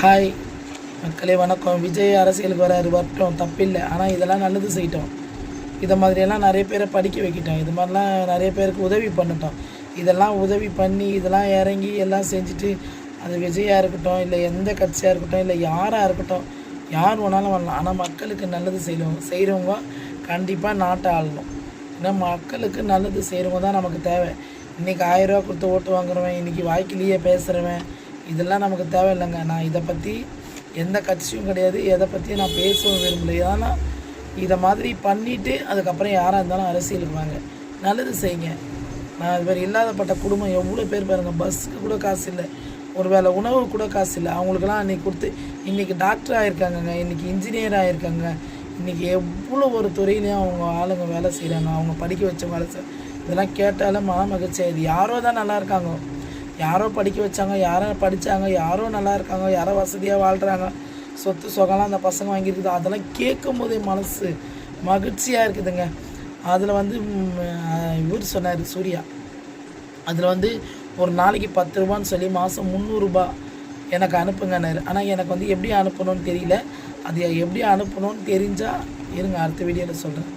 Hi மக்களே, வணக்கம். விஜய் அரசியலுக்கு வராரு, வரட்டும், தப்பில்லை. ஆனால் இதெல்லாம் நல்லது செய்யட்டும். இதை மாதிரியெல்லாம் நிறைய பேரை படிக்க வைக்கிட்டோம். இது மாதிரிலாம் நிறைய பேருக்கு உதவி பண்ணிட்டோம். இதெல்லாம் உதவி பண்ணி இதெல்லாம் இறங்கி எல்லாம் செஞ்சுட்டு, அது விஜயாக இருக்கட்டும், இல்லை எந்த கட்சியாக இருக்கட்டும், இல்லை யாராக இருக்கட்டும், யார் வேணாலும் வரலாம். ஆனால் மக்களுக்கு நல்லது செய்கிறவங்க கண்டிப்பாக நாட்டை ஆளணும். ஏன்னா மக்களுக்கு நல்லது செய்கிறவங்க தான் நமக்கு தேவை. இன்றைக்கி 1000 ரூபா கொடுத்து ஓட்டு வாங்குறவன், இன்றைக்கி வாய்க்கிலேயே பேசுகிறவன், இதெல்லாம் நமக்கு தேவையில்லைங்க. நான் இதை பற்றி எந்த கட்சியும் கிடையாது, எதை பற்றியும் நான் பேசவும் விரும்பலை. ஏன்னா இதை மாதிரி பண்ணிவிட்டு அதுக்கப்புறம் யாராக இருந்தாலும் அரசியலுக்கு வாங்க, நல்லது செய்யுங்க. நான் இது மாதிரி இல்லாதப்பட்ட குடும்பம் எவ்வளோ பேர் பாருங்கள், பஸ்ஸுக்கு கூட காசு இல்லை, ஒரு வேளை உணவு கூட காசு இல்லை. அவங்களுக்கெல்லாம் அன்றைக்கி கொடுத்து இன்றைக்கி டாக்டர் ஆகிருக்காங்கங்க, இன்றைக்கி இன்ஜினியர் ஆகிருக்காங்க, இன்றைக்கி எவ்வளோ ஒரு துறையிலையும் அவங்க ஆளுங்க வேலை செய்கிறாங்க, அவங்க படிக்க வச்ச வேலை இதெல்லாம் கேட்டாலும் மன மகிழ்ச்சியாக. இது யாரோ தான் நல்லா இருக்காங்க, யாரோ படிக்க வச்சாங்க, யாரோ படித்தாங்க, யாரோ நல்லா இருக்காங்க, யாரோ வசதியாக வாழ்கிறாங்க, சொத்து சொகலாம் அந்த பசங்க வாங்கியிருக்குது. அதெல்லாம் கேட்கும் போதே மனசு மகிழ்ச்சியாக இருக்குதுங்க. அதில் இவர் சொன்னார், சூர்யா, அதில் ஒரு நாளைக்கு 10 ரூபான்னு சொல்லி மாதம் 300 ரூபா எனக்கு அனுப்புங்கன்னாரு. ஆனால் எனக்கு எப்படி அனுப்பணும்னு தெரியல. அது எப்படி அனுப்பணும்னு தெரிஞ்சால் இருங்க, அடுத்த வீடியோவில் சொல்கிறேன்.